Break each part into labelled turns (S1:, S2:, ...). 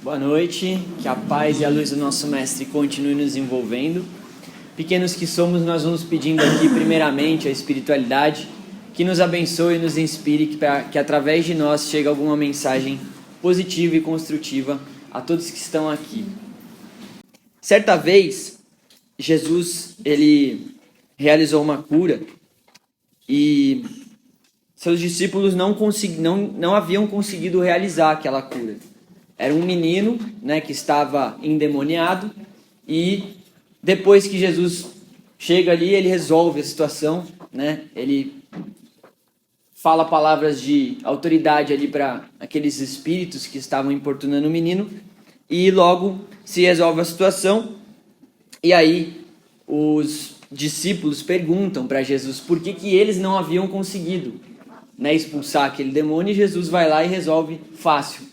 S1: Boa noite, que a paz e a luz do nosso Mestre continue nos envolvendo. Pequenos que somos, nós vamos pedindo aqui primeiramente a espiritualidade que nos abençoe e nos inspire, que através de nós chegue alguma mensagem positiva e construtiva a todos que estão aqui. Certa vez, Jesus ele realizou uma cura e seus discípulos não haviam conseguido realizar aquela cura. Era um menino, que estava endemoniado, e depois que Jesus chega ali, ele resolve a situação, Ele fala palavras de autoridade ali para aqueles espíritos que estavam importunando o menino, e logo se resolve a situação. E aí os discípulos perguntam para Jesus por que eles não haviam conseguido, expulsar aquele demônio, e Jesus vai lá e resolve fácil.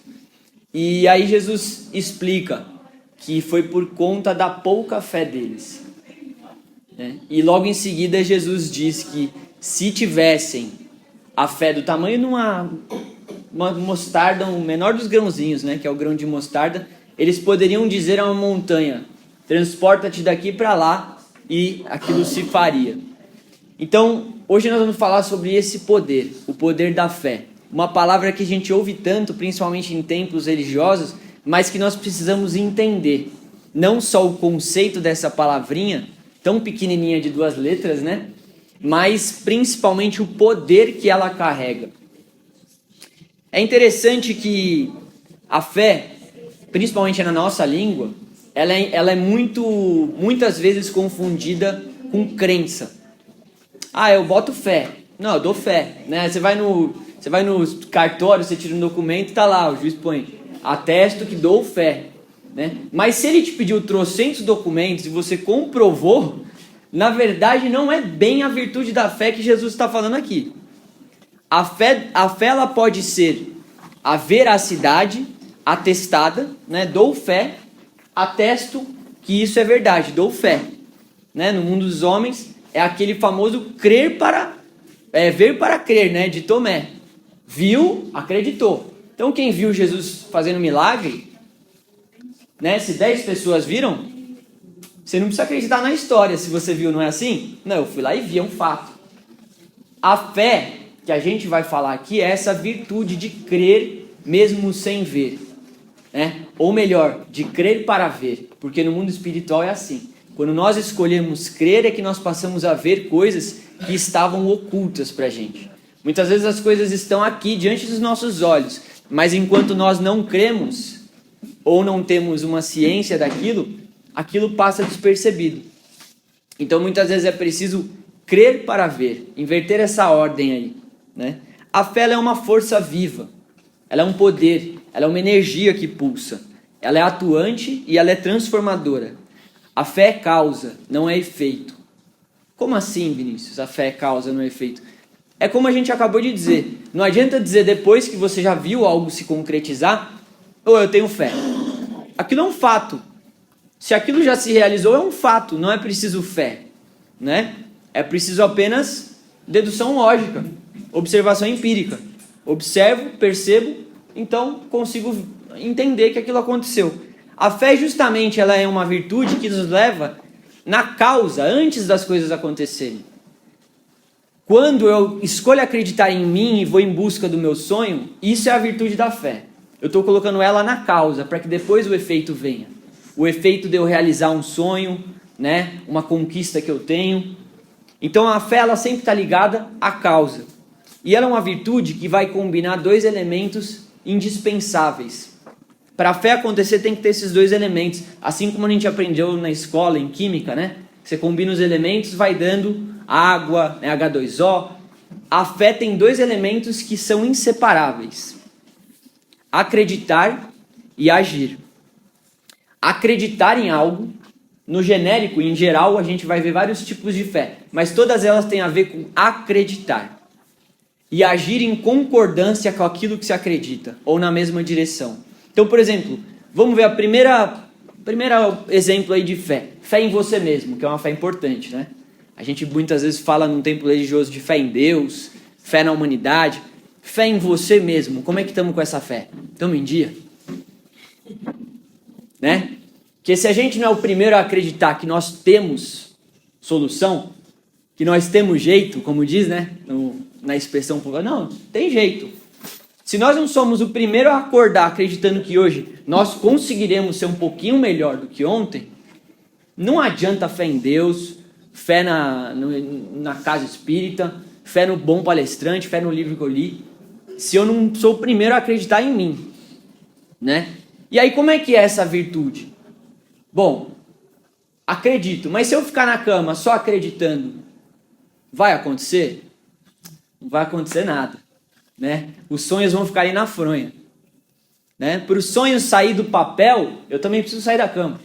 S1: E aí Jesus explica que foi por conta da pouca fé deles. E logo em seguida Jesus diz que se tivessem a fé do tamanho de uma mostarda, o menor dos grãozinhos, que é o grão de mostarda, eles poderiam dizer a uma montanha: transporta-te daqui para lá, e aquilo se faria. Então, hoje nós vamos falar sobre esse poder, o poder da fé. Uma palavra que a gente ouve tanto, principalmente em templos religiosos, mas que nós precisamos entender. Não só o conceito dessa palavrinha, tão pequenininha de 2 letras, mas principalmente o poder que ela carrega. É interessante que a fé, principalmente na nossa língua, ela é muitas vezes confundida com crença. Eu boto fé. Não, eu dou fé. Você vai no cartório, você tira um documento e tá lá, o juiz põe: atesto que dou fé. Mas se ele te pediu trocentos documentos e você comprovou, na verdade não é bem a virtude da fé que Jesus está falando aqui. A fé ela pode ser a veracidade atestada, dou fé, atesto que isso é verdade, dou fé. No mundo dos homens é aquele famoso ver para crer, de Tomé. Viu, acreditou. Então quem viu Jesus fazendo milagre, se 10 pessoas viram, você não precisa acreditar na história se você viu, não é assim? Não, eu fui lá e vi, é um fato. A fé que a gente vai falar aqui é essa virtude de crer mesmo sem ver. Ou melhor, de crer para ver, porque no mundo espiritual é assim. Quando nós escolhemos crer é que nós passamos a ver coisas que estavam ocultas para a gente. Muitas vezes as coisas estão aqui diante dos nossos olhos, mas enquanto nós não cremos ou não temos uma ciência daquilo, aquilo passa despercebido. Então muitas vezes é preciso crer para ver, inverter essa ordem aí. A fé ela é uma força viva, ela é um poder, ela é uma energia que pulsa, ela é atuante e ela é transformadora. A fé é causa, não é efeito. Como assim, Vinícius? A fé é causa, não é efeito? É como a gente acabou de dizer. Não adianta dizer depois que você já viu algo se concretizar: eu tenho fé. Aquilo é um fato. Se aquilo já se realizou, é um fato. Não é preciso fé. É preciso apenas dedução lógica, observação empírica. Observo, percebo, então consigo entender que aquilo aconteceu. A fé justamente ela é uma virtude que nos leva na causa, antes das coisas acontecerem. Quando eu escolho acreditar em mim e vou em busca do meu sonho, isso é a virtude da fé. Eu estou colocando ela na causa, para que depois o efeito venha. O efeito de eu realizar um sonho, uma conquista que eu tenho. Então a fé ela sempre está ligada à causa. E ela é uma virtude que vai combinar 2 elementos indispensáveis. Para a fé acontecer tem que ter esses 2 elementos. Assim como a gente aprendeu na escola, em química, Você combina os elementos, vai dando água, H2O. A fé tem 2 elementos que são inseparáveis: acreditar e agir. Acreditar em algo, no genérico, em geral, a gente vai ver vários tipos de fé, mas todas elas têm a ver com acreditar. E agir em concordância com aquilo que se acredita, ou na mesma direção. Então, por exemplo, vamos ver a primeiro exemplo aí de fé. Fé em você mesmo, que é uma fé importante, A gente muitas vezes fala num templo religioso de fé em Deus, fé na humanidade. Fé em você mesmo, como é que estamos com essa fé? Estamos em dia? né? Porque se a gente não é o primeiro a acreditar que nós temos solução, que nós temos jeito, como diz, né? Na expressão popular, não, tem jeito. Se nós não somos o primeiro a acordar acreditando que hoje nós conseguiremos ser um pouquinho melhor do que ontem, não adianta fé em Deus, fé na casa espírita, fé no bom palestrante, fé no livro que eu li, se eu não sou o primeiro a acreditar em mim, né? E aí como é que é essa virtude? Bom, acredito, mas se eu ficar na cama só acreditando, vai acontecer? Não vai acontecer nada, né? Os sonhos vão ficar aí na fronha, né? Para os sonhos sair do papel, eu também preciso sair da cama.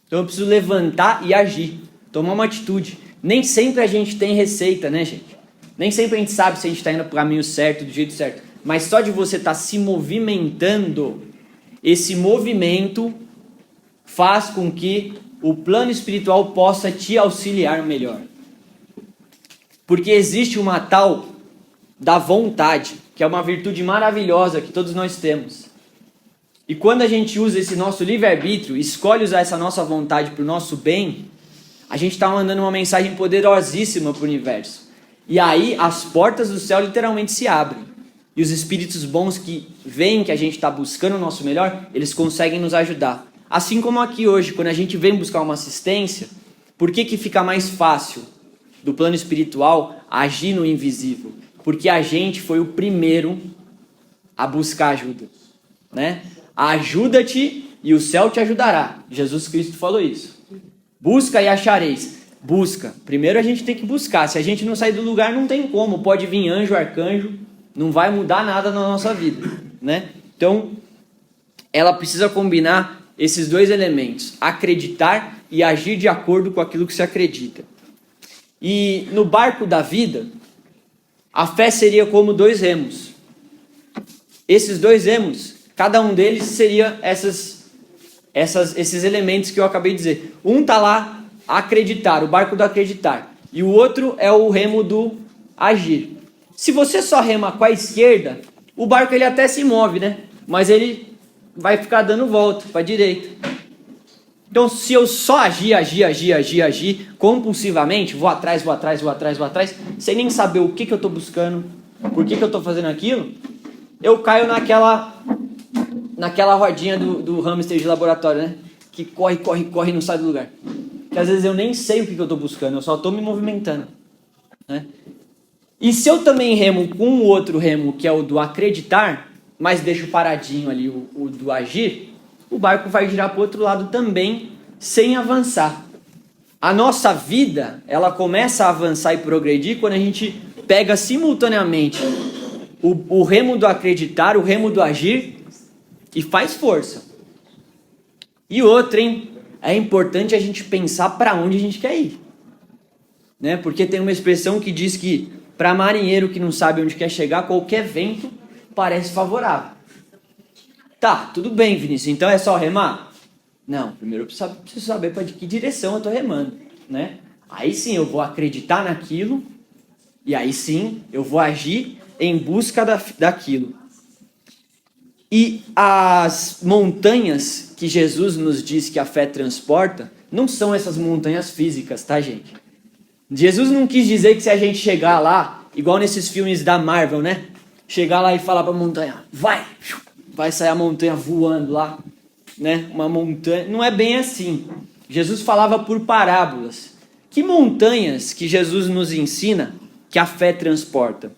S1: Então eu preciso levantar e agir, tomar uma atitude. Nem sempre a gente tem receita, né, gente? Nem sempre a gente sabe se a gente está indo para o caminho certo, do jeito certo. Mas só de você estar se movimentando, esse movimento faz com que o plano espiritual possa te auxiliar melhor. Porque existe uma tal da vontade, que é uma virtude maravilhosa que todos nós temos. E quando a gente usa esse nosso livre-arbítrio, escolhe usar essa nossa vontade para o nosso bem, a gente está mandando uma mensagem poderosíssima para o universo. E aí as portas do céu literalmente se abrem. E os espíritos bons que veem que a gente está buscando o nosso melhor, eles conseguem nos ajudar. Assim como aqui hoje, quando a gente vem buscar uma assistência, por que fica mais fácil do plano espiritual agir no invisível? Porque a gente foi o primeiro a buscar ajuda, né? Ajuda-te e o céu te ajudará. Jesus Cristo falou isso. Busca e achareis. Busca. Primeiro a gente tem que buscar. Se a gente não sair do lugar, não tem como. Pode vir anjo, arcanjo, não vai mudar nada na nossa vida, né? Então, ela precisa combinar esses dois elementos: acreditar e agir de acordo com aquilo que se acredita. E no barco da vida, a fé seria como dois remos. Esses dois remos, cada um deles seria esses elementos que eu acabei de dizer. Um está lá, acreditar, o barco do acreditar. E o outro é o remo do agir. Se você só rema com a esquerda, o barco ele até se move, né? Mas ele vai ficar dando volta para a direita. Então, se eu só agir compulsivamente, vou atrás, sem nem saber o que eu estou buscando, por que eu estou fazendo aquilo, eu caio naquela rodinha do hamster de laboratório, né? Que corre e não sai do lugar. Que às vezes eu nem sei o que eu estou buscando, eu só estou me movimentando, né? E se eu também remo com o outro remo, que é o do acreditar, mas deixo paradinho ali o do agir, o barco vai girar para o outro lado também, sem avançar. A nossa vida, ela começa a avançar e progredir quando a gente pega simultaneamente o remo do acreditar, o remo do agir, e faz força. E outra, hein? É importante a gente pensar para onde a gente quer ir, né? Porque tem uma expressão que diz que para marinheiro que não sabe onde quer chegar, qualquer vento parece favorável. Tá, tudo bem, Vinícius, então é só remar? Não, primeiro eu preciso saber para que direção eu estou remando, né? Aí sim eu vou acreditar naquilo, e aí sim eu vou agir em busca daquilo. E as montanhas que Jesus nos diz que a fé transporta, não são essas montanhas físicas, tá, gente? Jesus não quis dizer que se a gente chegar lá, igual nesses filmes da Marvel, né? Chegar lá e falar para a montanha, vai sair a montanha voando lá, né? Uma montanha, não é bem assim. Jesus falava por parábolas. Que montanhas que Jesus nos ensina que a fé transporta?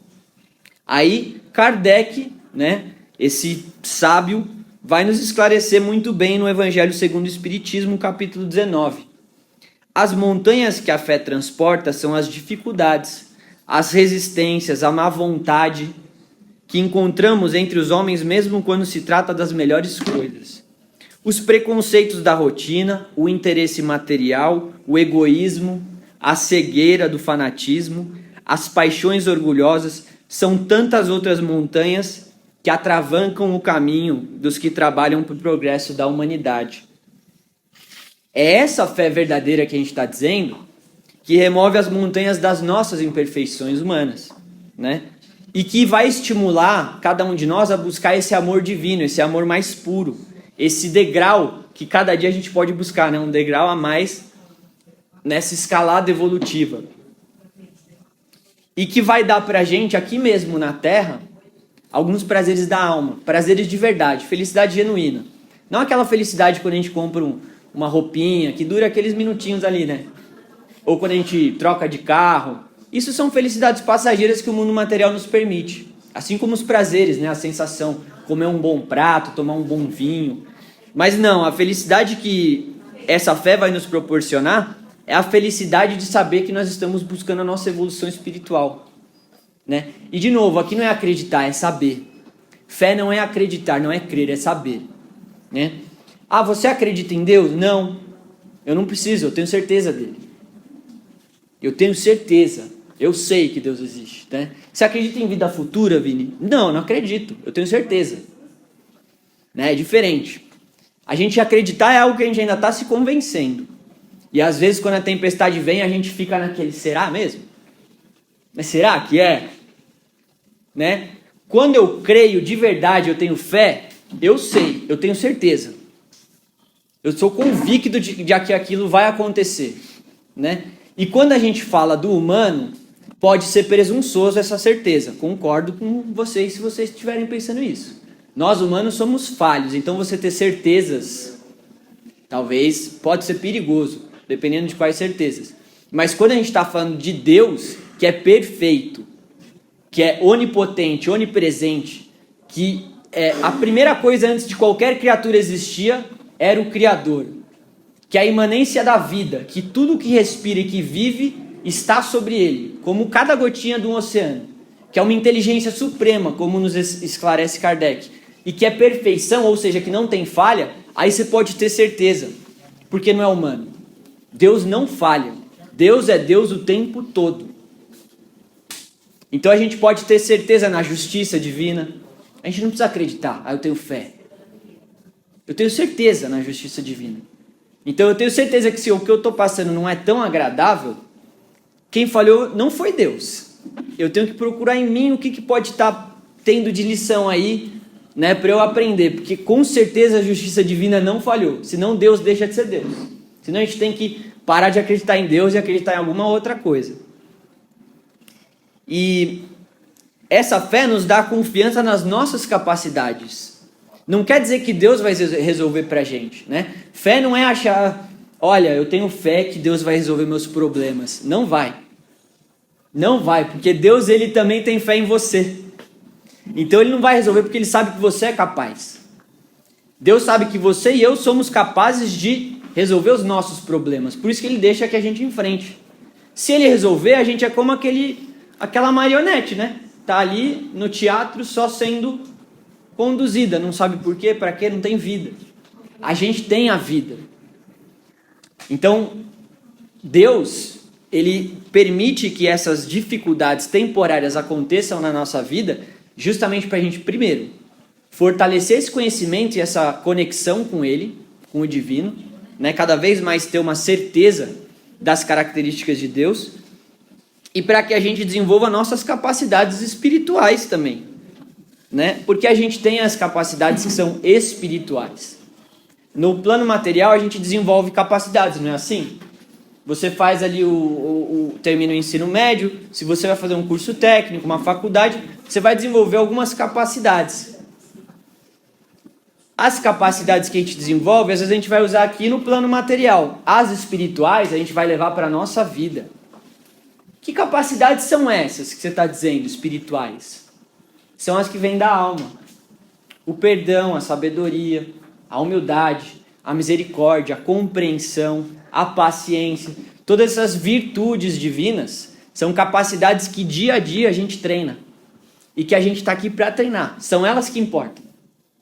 S1: Aí Kardec, né, esse sábio, vai nos esclarecer muito bem no Evangelho segundo o Espiritismo, capítulo 19. As montanhas que a fé transporta são as dificuldades, as resistências, a má vontade que encontramos entre os homens mesmo quando se trata das melhores coisas. Os preconceitos da rotina, o interesse material, o egoísmo, a cegueira do fanatismo, as paixões orgulhosas, são tantas outras montanhas que atravancam o caminho dos que trabalham para o progresso da humanidade. É essa fé verdadeira que a gente está dizendo que remove as montanhas das nossas imperfeições humanas, né? E que vai estimular cada um de nós a buscar esse amor divino, esse amor mais puro, esse degrau que cada dia a gente pode buscar, né? Um degrau a mais nessa escalada evolutiva. E que vai dar pra gente, aqui mesmo na Terra, alguns prazeres da alma, prazeres de verdade, felicidade genuína. Não aquela felicidade quando a gente compra uma roupinha, que dura aqueles minutinhos ali, né? Ou quando a gente troca de carro. Isso são felicidades passageiras que o mundo material nos permite. Assim como os prazeres, né? A sensação, comer um bom prato, tomar um bom vinho. Mas não, a felicidade que essa fé vai nos proporcionar é a felicidade de saber que nós estamos buscando a nossa evolução espiritual, né? E de novo, aqui não é acreditar, é saber. Fé não é acreditar, não é crer, é saber, né? Ah, você acredita em Deus? Não, eu não preciso, eu tenho certeza dele. Eu tenho certeza, eu sei que Deus existe, né? Você acredita em vida futura, Vini? Não, não acredito, eu tenho certeza, né? É diferente. A gente acreditar é algo que a gente ainda está se convencendo. E às vezes quando a tempestade vem, a gente fica naquele, será mesmo? Mas será que é? Né? Quando eu creio de verdade, eu tenho fé, eu sei, eu tenho certeza. Eu sou convicto de que aquilo vai acontecer, né? E quando a gente fala do humano, pode ser presunçoso essa certeza. Concordo com vocês se vocês estiverem pensando isso. Nós humanos somos falhos, então você ter certezas, talvez, pode ser perigoso, dependendo de quais certezas. Mas quando a gente está falando de Deus, que é perfeito, que é onipotente, onipresente, que a primeira coisa antes de qualquer criatura existia era o Criador, que é a imanência da vida, que tudo que respira e que vive está sobre ele, como cada gotinha de um oceano, que é uma inteligência suprema, como nos esclarece Kardec, e que é perfeição, ou seja, que não tem falha, aí você pode ter certeza, porque não é humano. Deus não falha. Deus é Deus o tempo todo. Então a gente pode ter certeza na justiça divina. A gente não precisa acreditar, eu tenho fé. Eu tenho certeza na justiça divina. Então eu tenho certeza que se o que eu estou passando não é tão agradável, quem falhou não foi Deus. Eu tenho que procurar em mim o que pode estar tendo de lição aí, né, para eu aprender. Porque com certeza a justiça divina não falhou. Senão Deus deixa de ser Deus. Senão a gente tem que parar de acreditar em Deus e acreditar em alguma outra coisa. E essa fé nos dá confiança nas nossas capacidades. Não quer dizer que Deus vai resolver pra gente, né? Fé não é achar, olha, eu tenho fé que Deus vai resolver meus problemas. Não vai. Não vai, porque Deus, ele também tem fé em você. Então ele não vai resolver porque ele sabe que você é capaz. Deus sabe que você e eu somos capazes de resolver os nossos problemas. Por isso que ele deixa que a gente enfrente. Se ele resolver, a gente é como aquela marionete, né? Tá ali no teatro só sendo conduzida. Não sabe por quê, para quê, não tem vida. A gente tem a vida. Então, Deus, ele permite que essas dificuldades temporárias aconteçam na nossa vida, justamente para a gente, primeiro, fortalecer esse conhecimento e essa conexão com ele, com o divino, né? Cada vez mais ter uma certeza das características de Deus, e para que a gente desenvolva nossas capacidades espirituais também, né? Porque a gente tem as capacidades que são espirituais. No plano material a gente desenvolve capacidades, não é assim? Você faz ali termina o ensino médio, se você vai fazer um curso técnico, uma faculdade, você vai desenvolver algumas capacidades. As capacidades que a gente desenvolve, às vezes a gente vai usar aqui no plano material. As espirituais a gente vai levar para a nossa vida. Que capacidades são essas que você está dizendo, espirituais? São as que vêm da alma. O perdão, a sabedoria, a humildade, a misericórdia, a compreensão, a paciência. Todas essas virtudes divinas são capacidades que dia a dia a gente treina. E que a gente está aqui para treinar. São elas que importam.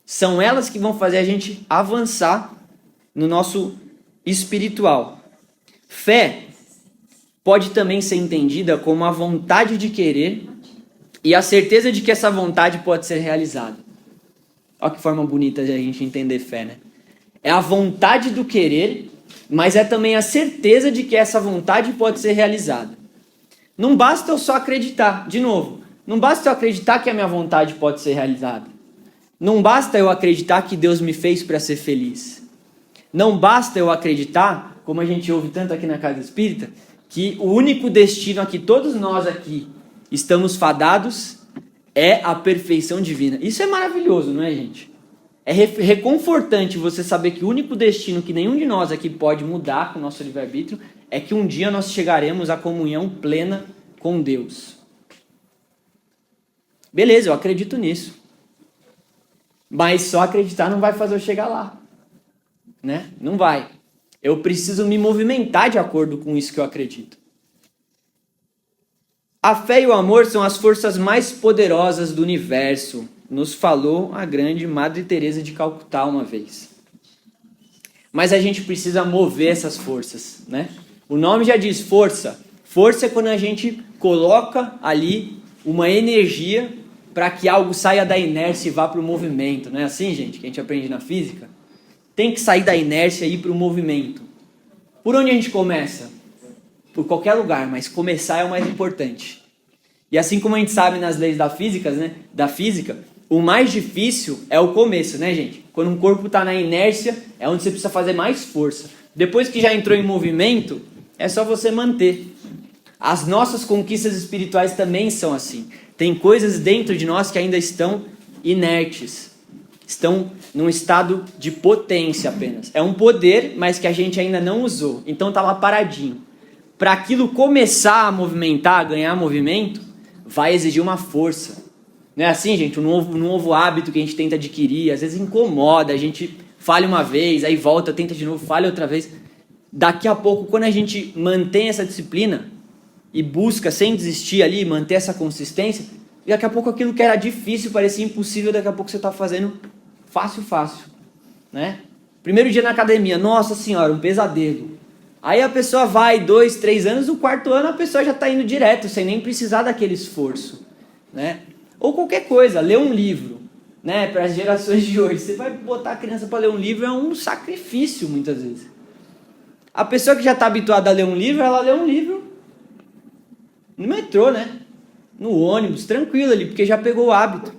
S1: São elas que vão fazer a gente avançar no nosso espiritual. Fé pode também ser entendida como a vontade de querer e a certeza de que essa vontade pode ser realizada. Olha que forma bonita de a gente entender fé, né? É a vontade do querer, mas é também a certeza de que essa vontade pode ser realizada. Não basta eu só acreditar, de novo, não basta eu acreditar que a minha vontade pode ser realizada. Não basta eu acreditar que Deus me fez para ser feliz. Não basta eu acreditar, como a gente ouve tanto aqui na Casa Espírita, que o único destino a que todos nós aqui estamos fadados é a perfeição divina. Isso é maravilhoso, não é, gente? É reconfortante você saber que o único destino que nenhum de nós aqui pode mudar com o nosso livre-arbítrio é que um dia nós chegaremos à comunhão plena com Deus. Beleza, eu acredito nisso. Mas só acreditar não vai fazer eu chegar lá. Né? Não vai. Eu preciso me movimentar de acordo com isso que eu acredito. A fé e o amor são as forças mais poderosas do universo, nos falou a grande Madre Teresa de Calcutá uma vez. Mas a gente precisa mover essas forças, né? O nome já diz força. Força é quando a gente coloca ali uma energia para que algo saia da inércia e vá para o movimento. Não é assim, gente, que a gente aprende na física? Tem que sair da inércia e ir para o movimento. Por onde a gente começa? Por qualquer lugar, mas começar é o mais importante. E assim como a gente sabe nas leis da física, né? O mais difícil é o começo, né, gente? Quando um corpo está na inércia, é onde você precisa fazer mais força. Depois que já entrou em movimento, é só você manter. As nossas conquistas espirituais também são assim. Tem coisas dentro de nós que ainda estão inertes. Estão num estado de potência apenas. É um poder, mas que a gente ainda não usou. Então está lá paradinho. Para aquilo começar a movimentar, a ganhar movimento, vai exigir uma força. Não é assim, gente? Um novo hábito que a gente tenta adquirir, às vezes incomoda, a gente falha uma vez, aí volta, tenta de novo, falha outra vez. Daqui a pouco, quando a gente mantém essa disciplina e busca sem desistir ali, manter essa consistência, daqui a pouco aquilo que era difícil, parecia impossível, daqui a pouco você está fazendo fácil, né? Primeiro dia na academia, nossa senhora, um pesadelo. Aí a pessoa vai 2, 3 anos, no quarto ano a pessoa já está indo direto, sem nem precisar daquele esforço, né? Ou qualquer coisa, ler um livro, né? Para as gerações de hoje, você vai botar a criança para ler um livro, é um sacrifício muitas vezes. A pessoa que já está habituada a ler um livro, ela lê um livro no metrô, né? No ônibus, tranquilo ali, porque já pegou o hábito.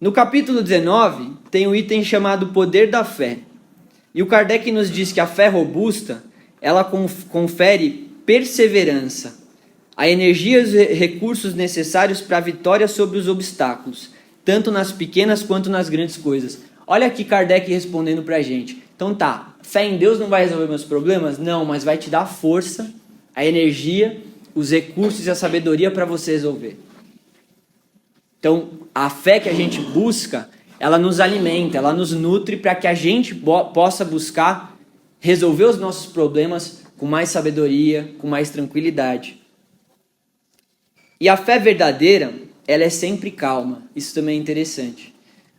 S1: No capítulo 19, tem um item chamado Poder da Fé. E o Kardec nos diz que a fé robusta, ela confere perseverança, a energia e os recursos necessários para a vitória sobre os obstáculos, tanto nas pequenas quanto nas grandes coisas. Olha aqui Kardec respondendo para a gente. Então tá, fé em Deus não vai resolver meus problemas? Não, mas vai te dar a força, a energia, os recursos e a sabedoria para você resolver. Então, a fé que a gente busca, ela nos alimenta, ela nos nutre para que a gente possa buscar resolver os nossos problemas com mais sabedoria, com mais tranquilidade. E a fé verdadeira, ela é sempre calma. Isso também é interessante.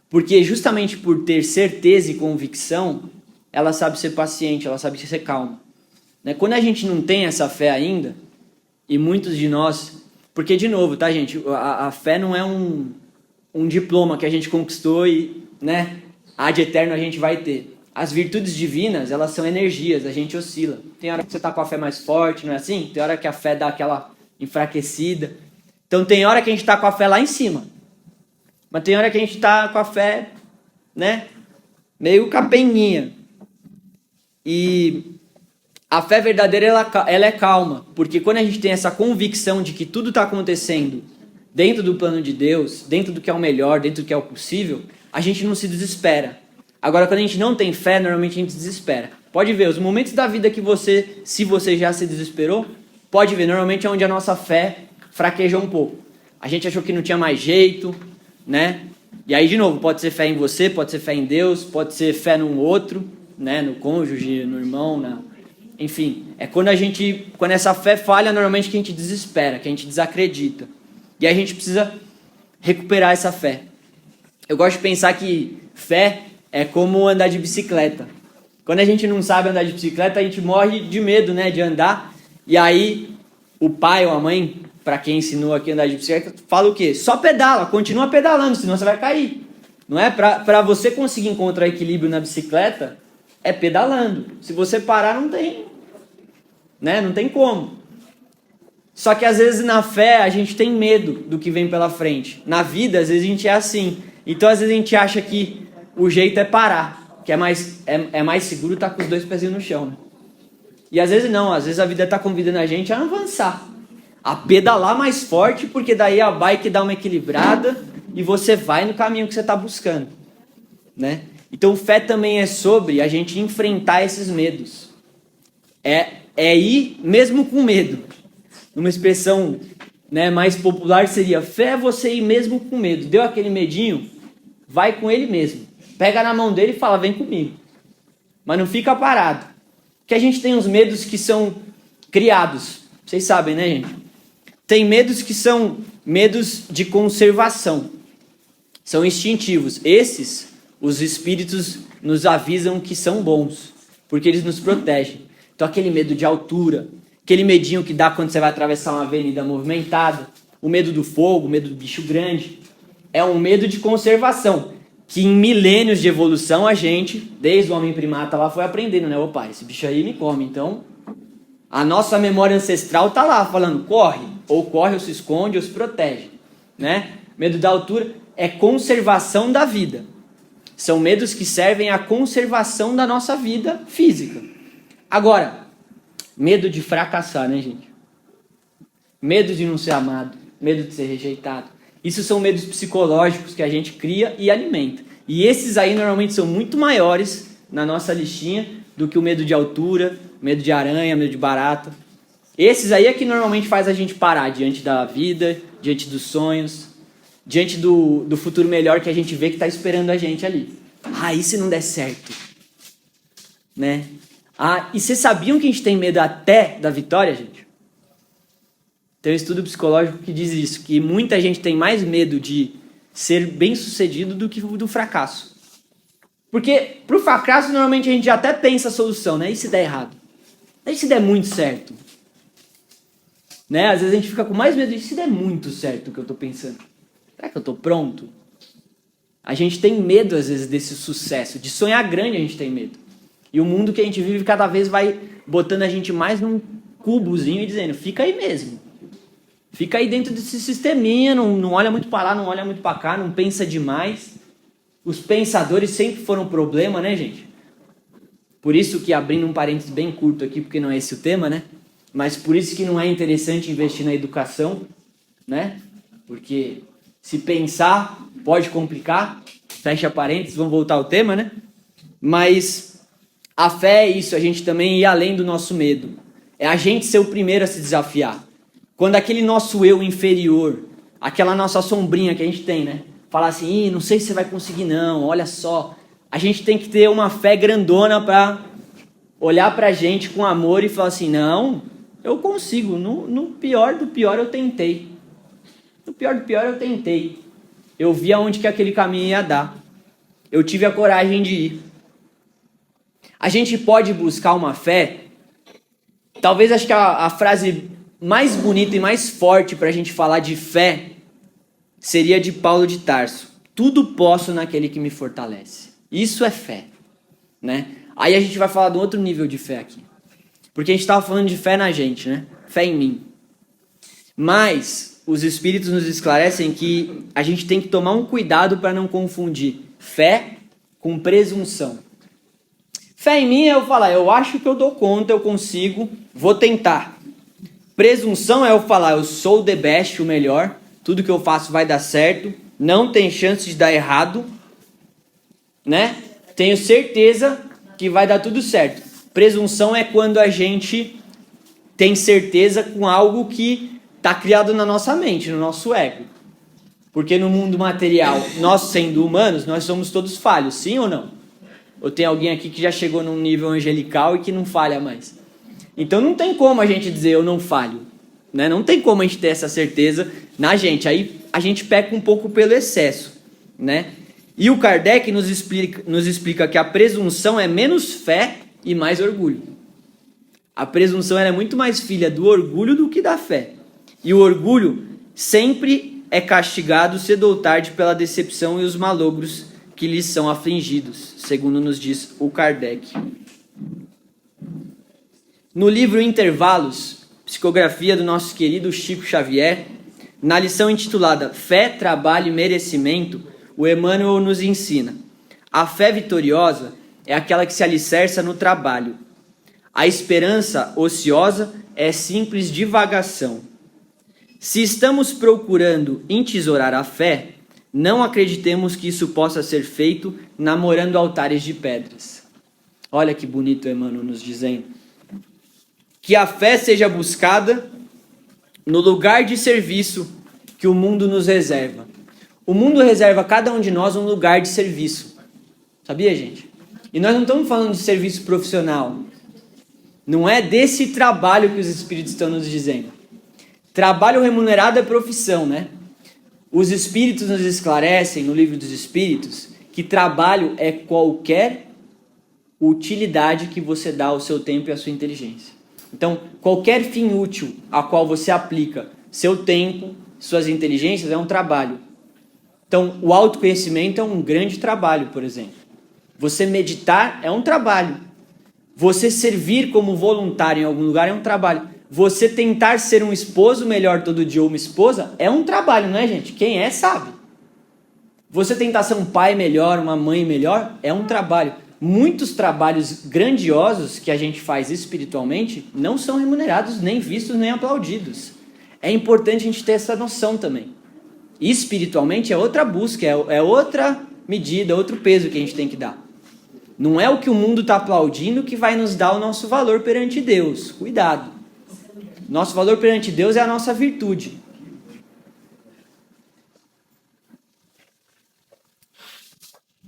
S1: Porque justamente por ter certeza e convicção, ela sabe ser paciente, ela sabe ser calma. Quando a gente não tem essa fé ainda, e muitos de nós... Porque, de novo, tá, gente? A fé não é um diploma que a gente conquistou e, né, ad eterno a gente vai ter. As virtudes divinas, elas são energias, a gente oscila. Tem hora que você tá com a fé mais forte, não é assim? Tem hora que a fé dá aquela enfraquecida. Então tem hora que a gente tá com a fé lá em cima. Mas tem hora que a gente tá com a fé, né, meio capenguinha. E a fé verdadeira, ela é calma. Porque quando a gente tem essa convicção de que tudo está acontecendo dentro do plano de Deus, dentro do que é o melhor, dentro do que é o possível, a gente não se desespera. Agora, quando a gente não tem fé, normalmente a gente desespera. Pode ver, os momentos da vida que se você já se desesperou, pode ver, normalmente é onde a nossa fé fraquejou um pouco. A gente achou que não tinha mais jeito, né? E aí, de novo, pode ser fé em você, pode ser fé em Deus, pode ser fé num outro, né? No cônjuge, no irmão, enfim, é quando essa fé falha, normalmente que a gente desespera, que a gente desacredita. E aí a gente precisa recuperar essa fé. Eu gosto de pensar que fé é como andar de bicicleta. Quando a gente não sabe andar de bicicleta, a gente morre de medo, né, de andar. E aí o pai ou a mãe, para quem ensinou aqui a andar de bicicleta, fala o quê? Só pedala, continua pedalando, senão você vai cair. Não é? Para você conseguir encontrar equilíbrio na bicicleta, é pedalando. Se você parar, não tem, né? Não tem como. Só que às vezes na fé a gente tem medo do que vem pela frente. Na vida, às vezes a gente é assim. Então às vezes a gente acha que o jeito é parar. que é mais seguro estar com os dois pezinhos no chão, né? E às vezes não, às vezes a vida está convidando a gente a avançar, a pedalar mais forte, porque daí a bike dá uma equilibrada e você vai no caminho que você está buscando, né? Então fé também é sobre a gente enfrentar esses medos. É ir mesmo com medo. Uma expressão, né, mais popular seria: fé é você ir mesmo com medo. Deu aquele medinho, vai com ele mesmo. Pega na mão dele e fala: vem comigo. Mas não fica parado. Porque a gente tem uns medos que são criados. Vocês sabem, né, gente? Tem medos que são medos de conservação. São instintivos. Esses, os espíritos nos avisam que são bons, porque eles nos protegem. Então aquele medo de altura, aquele medinho que dá quando você vai atravessar uma avenida movimentada, o medo do fogo, o medo do bicho grande, é um medo de conservação, que em milênios de evolução a gente, desde o homem primata lá, foi aprendendo, né? Opa, esse bicho aí me come. Então a nossa memória ancestral tá lá falando: corre, ou se esconde, ou se protege, né? Medo da altura é conservação da vida. São medos que servem à conservação da nossa vida física. Agora, medo de fracassar, né, gente? Medo de não ser amado, medo de ser rejeitado. Isso são medos psicológicos que a gente cria e alimenta. E esses aí normalmente são muito maiores na nossa listinha do que o medo de altura, medo de aranha, medo de barata. Esses aí é que normalmente faz a gente parar diante da vida, diante dos sonhos, diante do futuro melhor que a gente vê que está esperando a gente ali. Ah, e se não der certo? Né? Ah, e vocês sabiam que a gente tem medo até da vitória, gente? Tem um estudo psicológico que diz isso, que muita gente tem mais medo de ser bem-sucedido do que do fracasso. Porque pro fracasso, normalmente a gente já até pensa a solução, né? E se der errado? E se der muito certo? Né? Às vezes a gente fica com mais medo de se der muito certo o que eu tô pensando. Será que eu tô pronto? A gente tem medo, às vezes, desse sucesso. De sonhar grande a gente tem medo. E o mundo que a gente vive cada vez vai botando a gente mais num cubozinho e dizendo: fica aí mesmo. Fica aí dentro desse sisteminha, não olha muito para lá, não olha muito para cá, não pensa demais. Os pensadores sempre foram um problema, né, gente? Por isso que, abrindo um parênteses bem curto aqui, porque não é esse o tema, né? Mas por isso que não é interessante investir na educação, né? Porque se pensar pode complicar. Fecha parênteses, vamos voltar ao tema, né? Mas a fé é isso, a gente também ir além do nosso medo. É a gente ser o primeiro a se desafiar. Quando aquele nosso eu inferior, aquela nossa sombrinha que a gente tem, né? Falar assim: não sei se você vai conseguir não, olha só. A gente tem que ter uma fé grandona para olhar pra gente com amor e falar assim: não, eu consigo. No pior do pior eu tentei. No pior do pior eu tentei. Eu vi aonde que aquele caminho ia dar. Eu tive a coragem de ir. A gente pode buscar uma fé. Talvez acho que a frase mais bonita e mais forte para a gente falar de fé seria de Paulo de Tarso: tudo posso naquele que me fortalece. Isso é fé, né? Aí a gente vai falar de um outro nível de fé aqui, porque a gente estava falando de fé na gente, né? Fé em mim. Mas os espíritos nos esclarecem que a gente tem que tomar um cuidado para não confundir fé com presunção. Fé em mim é eu falar: eu acho que eu dou conta, eu consigo, vou tentar. Presunção é eu falar: eu sou o the best, o melhor, tudo que eu faço vai dar certo, não tem chance de dar errado, né? Tenho certeza que vai dar tudo certo. Presunção é quando a gente tem certeza com algo que está criado na nossa mente, no nosso ego. Porque no mundo material, nós sendo humanos, nós somos todos falhos, sim ou não? Ou tem alguém aqui que já chegou num nível angelical e que não falha mais? Então não tem como a gente dizer eu não falho, né? Não tem como a gente ter essa certeza na gente. Aí a gente peca um pouco pelo excesso, né? E o Kardec nos explica que a presunção é menos fé e mais orgulho. A presunção é muito mais filha do orgulho do que da fé. E o orgulho sempre é castigado cedo ou tarde pela decepção e os malogros que lhes são afligidos, segundo nos diz o Kardec. No livro Intervalos, psicografia do nosso querido Chico Xavier, na lição intitulada Fé, Trabalho e Merecimento, o Emmanuel nos ensina: a fé vitoriosa é aquela que se alicerça no trabalho. A esperança ociosa é simples divagação. Se estamos procurando entesourar a fé, não acreditemos que isso possa ser feito namorando altares de pedras. Olha que bonito Emmanuel nos dizendo. Que a fé seja buscada no lugar de serviço que o mundo nos reserva. O mundo reserva a cada um de nós um lugar de serviço. Sabia, gente? E nós não estamos falando de serviço profissional. Não é desse trabalho que os Espíritos estão nos dizendo. Trabalho remunerado é profissão, né? Os Espíritos nos esclarecem, no Livro dos Espíritos, que trabalho é qualquer utilidade que você dá ao seu tempo e à sua inteligência. Então, qualquer fim útil a qual você aplica seu tempo, suas inteligências, é um trabalho. Então, o autoconhecimento é um grande trabalho, por exemplo. Você meditar é um trabalho. Você servir como voluntário em algum lugar é um trabalho. Você tentar ser um esposo melhor todo dia ou uma esposa é um trabalho, não é, gente? Quem é, sabe. Você tentar ser um pai melhor, uma mãe melhor, é um trabalho. Muitos trabalhos grandiosos que a gente faz espiritualmente não são remunerados, nem vistos, nem aplaudidos. É importante a gente ter essa noção também. Espiritualmente é outra busca, é outra medida, outro peso que a gente tem que dar. Não é o que o mundo está aplaudindo que vai nos dar o nosso valor perante Deus. Cuidado. Nosso valor perante Deus é a nossa virtude.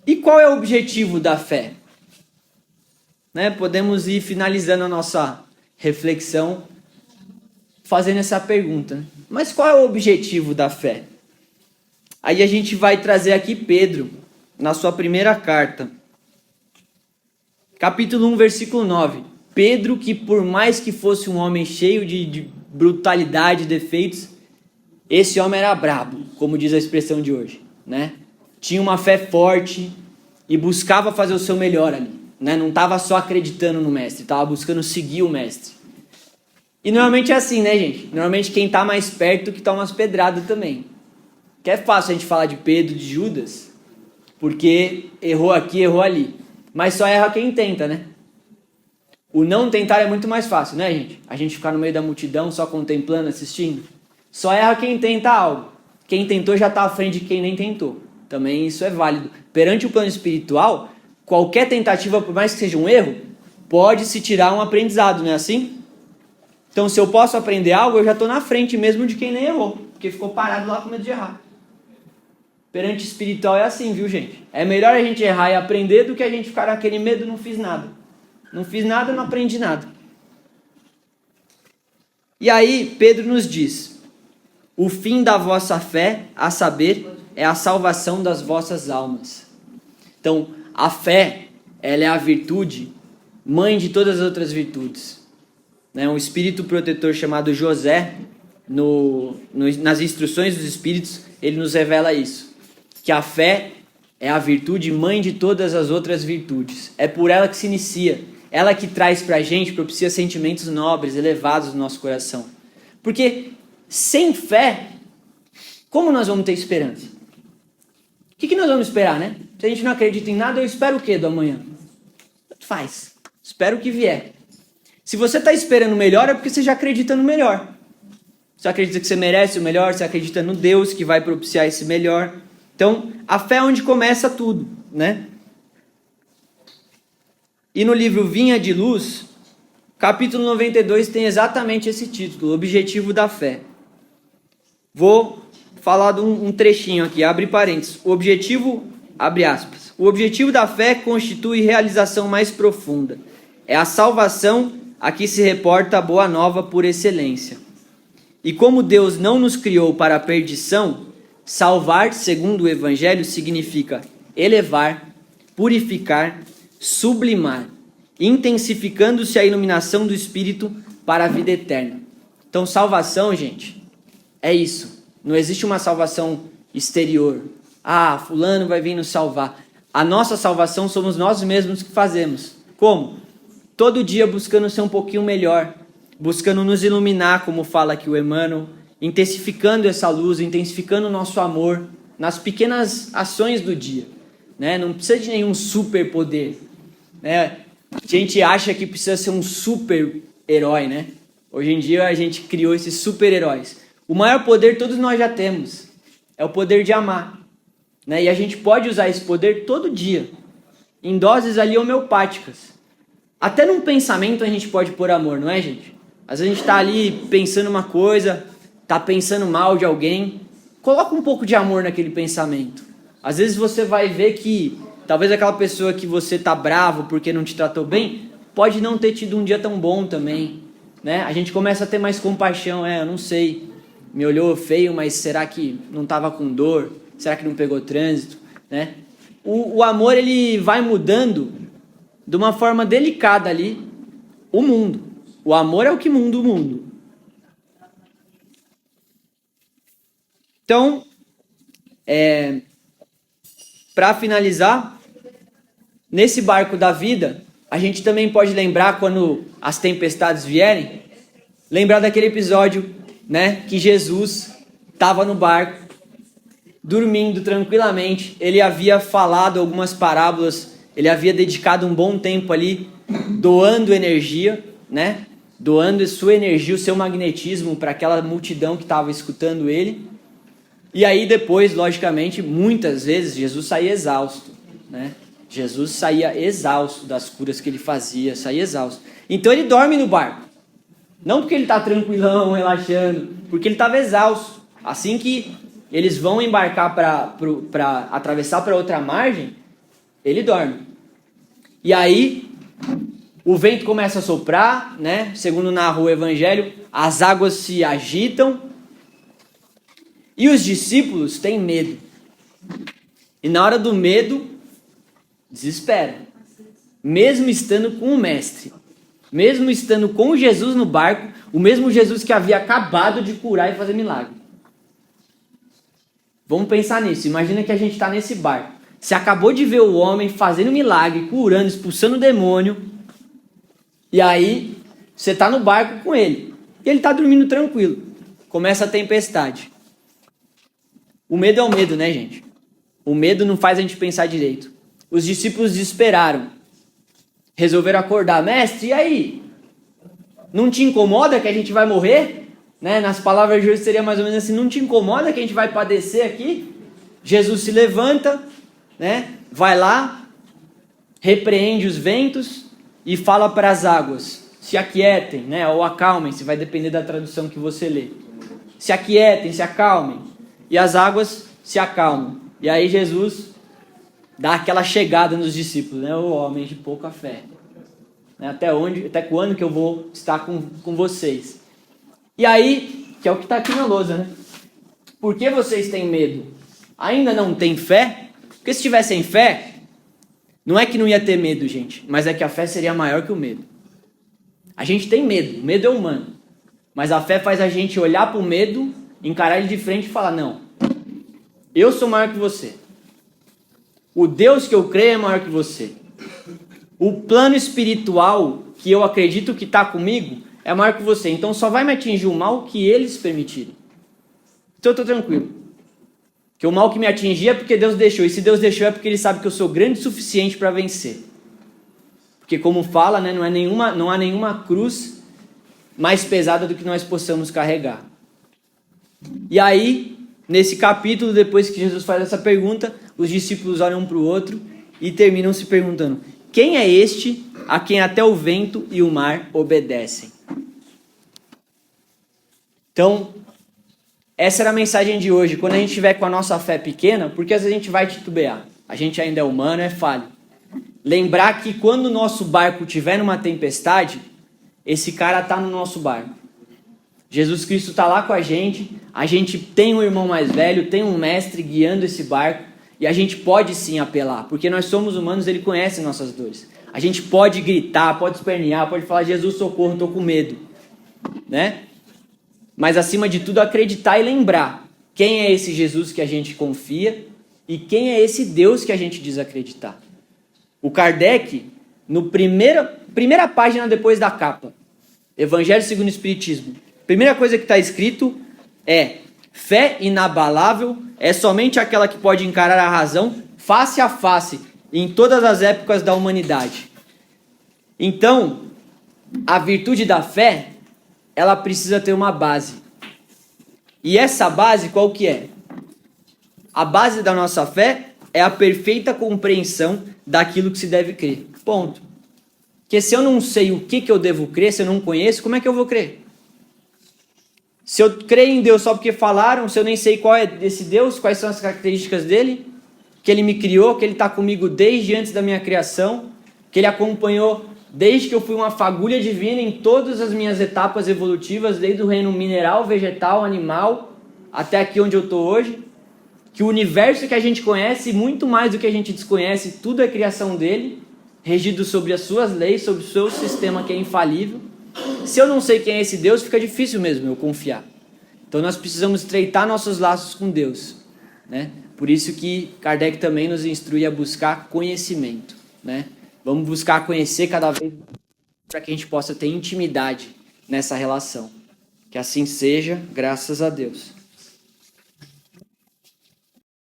S1: E qual é o objetivo da fé? Podemos ir finalizando a nossa reflexão fazendo essa pergunta. Mas qual é o objetivo da fé? Aí a gente vai trazer aqui Pedro, na sua primeira carta. Capítulo 1, versículo 9. Pedro, que por mais que fosse um homem cheio de brutalidade, defeitos, esse homem era brabo, como diz a expressão de hoje, né? Tinha uma fé forte e buscava fazer o seu melhor ali, né? Não estava só acreditando no mestre, estava buscando seguir o mestre. E normalmente é assim, né, gente? Normalmente quem está mais perto que toma umas pedradas também. Que é fácil a gente falar de Pedro, de Judas, porque errou aqui, errou ali. Mas só erra quem tenta, né? O não tentar é muito mais fácil, né, gente? A gente ficar no meio da multidão só contemplando, assistindo. Só erra quem tenta algo. Quem tentou já está à frente de quem nem tentou. Também isso é válido. Perante o plano espiritual, qualquer tentativa, por mais que seja um erro, pode se tirar um aprendizado, não é assim? Então, se eu posso aprender algo, eu já estou na frente mesmo de quem nem errou, porque ficou parado lá com medo de errar. Perante espiritual é assim, viu, gente? É melhor a gente errar e aprender do que a gente ficar naquele medo, não fiz nada. Não fiz nada, não aprendi nada. E aí, Pedro nos diz: o fim da vossa fé, a saber, é a salvação das vossas almas. Então, a fé, ela é a virtude, mãe de todas as outras virtudes. Um espírito protetor chamado José, nas instruções dos espíritos, ele nos revela isso. Que a fé é a virtude mãe de todas as outras virtudes. É por ela que se inicia. Ela que traz pra gente, propicia sentimentos nobres, elevados no nosso coração. Porque sem fé, como nós vamos ter esperança? O que nós vamos esperar, né? Se a gente não acredita em nada, eu espero o quê do amanhã? Tanto faz. Espero o que vier. Se você está esperando o melhor, é porque você já acredita no melhor. Você acredita que você merece o melhor, você acredita no Deus que vai propiciar esse melhor. Então, a fé é onde começa tudo, né? E no livro Vinha de Luz, capítulo 92 tem exatamente esse título, o objetivo da fé. Vou falar de um trechinho aqui, abre parênteses. O objetivo, abre aspas, o objetivo da fé constitui realização mais profunda. É a salvação a que se reporta a boa nova por excelência. E como Deus não nos criou para a perdição, salvar, segundo o Evangelho, significa elevar, purificar, sublimar, intensificando-se a iluminação do Espírito para a vida eterna. Então, salvação, gente, é isso. Não existe uma salvação exterior. Fulano vai vir nos salvar. A nossa salvação somos nós mesmos que fazemos. Como? Todo dia buscando ser um pouquinho melhor, buscando nos iluminar, como fala aqui o Emmanuel, intensificando essa luz, intensificando o nosso amor nas pequenas ações do dia. Não precisa de nenhum superpoder. né? A gente acha que precisa ser um super-herói, né? Hoje em dia a gente criou esses super-heróis. O maior poder todos nós já temos, é o poder de amar, né? E a gente pode usar esse poder todo dia, em doses ali homeopáticas. Até num pensamento a gente pode pôr amor, não é, gente? Às vezes a gente tá ali pensando uma coisa, tá pensando mal de alguém, coloca um pouco de amor naquele pensamento. Às vezes você vai ver que talvez aquela pessoa que você tá bravo porque não te tratou bem, pode não ter tido um dia tão bom também, né? A gente começa a ter mais compaixão, eu não sei, me olhou feio, mas será que não tava com dor? Será que não pegou trânsito, né? O amor, ele vai mudando de uma forma delicada ali o mundo. O amor é o que muda o mundo. Então, para finalizar, nesse barco da vida, a gente também pode lembrar quando as tempestades vierem, lembrar daquele episódio, né, que Jesus estava no barco, dormindo tranquilamente. Ele havia falado algumas parábolas, ele havia dedicado um bom tempo ali, doando energia, né, doando sua energia, o seu magnetismo para aquela multidão que estava escutando ele. E aí depois, logicamente, muitas vezes Jesus saía exausto, né? Jesus saía exausto das curas que ele fazia, saía exausto. Então ele dorme no barco. Não porque ele está tranquilão, relaxando, porque ele estava exausto. Assim que eles vão embarcar para atravessar para outra margem, ele dorme. E aí o vento começa a soprar, né? Segundo narra o Evangelho, as águas se agitam. E os discípulos têm medo. E na hora do medo, desesperam. Mesmo estando com o mestre, mesmo estando com Jesus no barco, o mesmo Jesus que havia acabado de curar e fazer milagre. Vamos pensar nisso. Imagina que a gente está nesse barco. Você acabou de ver o homem fazendo milagre, curando, expulsando o demônio. E aí, você está no barco com ele. E ele está dormindo tranquilo. Começa a tempestade. O medo é o medo, né, gente? O medo não faz a gente pensar direito. Os discípulos desesperaram. Resolveram acordar. Mestre, e aí? Não te incomoda que a gente vai morrer? Né? Nas palavras de hoje seria mais ou menos assim, não te incomoda que a gente vai padecer aqui? Jesus se levanta, né? Vai lá, repreende os ventos e fala para as águas, se aquietem, né? Ou acalmem-se, vai depender da tradução que você lê. Se aquietem, se acalmem. E as águas se acalmam. E aí Jesus dá aquela chegada nos discípulos, né? Ô homens de pouca fé. Né? Até quando que eu vou estar com vocês? E aí, que é o que está aqui na lousa, né? Por que vocês têm medo? Ainda não tem fé? Porque se tivessem fé, não é que não ia ter medo, gente, mas é que a fé seria maior que o medo. A gente tem medo, o medo é humano. Mas a fé faz a gente olhar para o medo, encarar ele de frente e falar, não, eu sou maior que você. O Deus que eu creio é maior que você. O plano espiritual que eu acredito que está comigo é maior que você. Então só vai me atingir o mal que eles permitirem. Então eu estou tranquilo. Que o mal que me atingir é porque Deus deixou. E se Deus deixou é porque Ele sabe que eu sou grande o suficiente para vencer. Porque como fala, né, não há nenhuma cruz mais pesada do que nós possamos carregar. E aí, nesse capítulo, depois que Jesus faz essa pergunta, os discípulos olham um para o outro e terminam se perguntando, quem é este a quem até o vento e o mar obedecem? Então, essa era a mensagem de hoje. Quando a gente estiver com a nossa fé pequena, porque às vezes a gente vai titubear. A gente ainda é humano, é falho. Lembrar que quando o nosso barco estiver numa tempestade, esse cara está no nosso barco. Jesus Cristo está lá com a gente tem um irmão mais velho, tem um mestre guiando esse barco, e a gente pode sim apelar, porque nós somos humanos, Ele conhece nossas dores. A gente pode gritar, pode espernear, pode falar, Jesus, socorro, estou com medo, né? Mas acima de tudo acreditar e lembrar quem é esse Jesus que a gente confia e quem é esse Deus que a gente diz acreditar. O Kardec, no primeira página depois da capa, Evangelho segundo o Espiritismo, primeira coisa que está escrito é: fé inabalável é somente aquela que pode encarar a razão face a face em todas as épocas da humanidade. Então, a virtude da fé, ela precisa ter uma base. E essa base qual que é? A base da nossa fé é a perfeita compreensão daquilo que se deve crer. Ponto. Porque se eu não sei o que eu devo crer, se eu não conheço, como é que eu vou crer? Se eu creio em Deus só porque falaram, se eu nem sei qual é esse Deus, quais são as características dele, que ele me criou, que ele está comigo desde antes da minha criação, que ele acompanhou desde que eu fui uma fagulha divina em todas as minhas etapas evolutivas, desde o reino mineral, vegetal, animal, até aqui onde eu estou hoje, que o universo que a gente conhece, muito mais do que a gente desconhece, tudo é criação dele, regido sobre as suas leis, sobre o seu sistema que é infalível. Se eu não sei quem é esse Deus, fica difícil mesmo eu confiar. Então nós precisamos estreitar nossos laços com Deus, né? Por isso que Kardec também nos instrui a buscar conhecimento, né? Vamos buscar conhecer cada vez mais para que a gente possa ter intimidade nessa relação. Que assim seja, graças a Deus.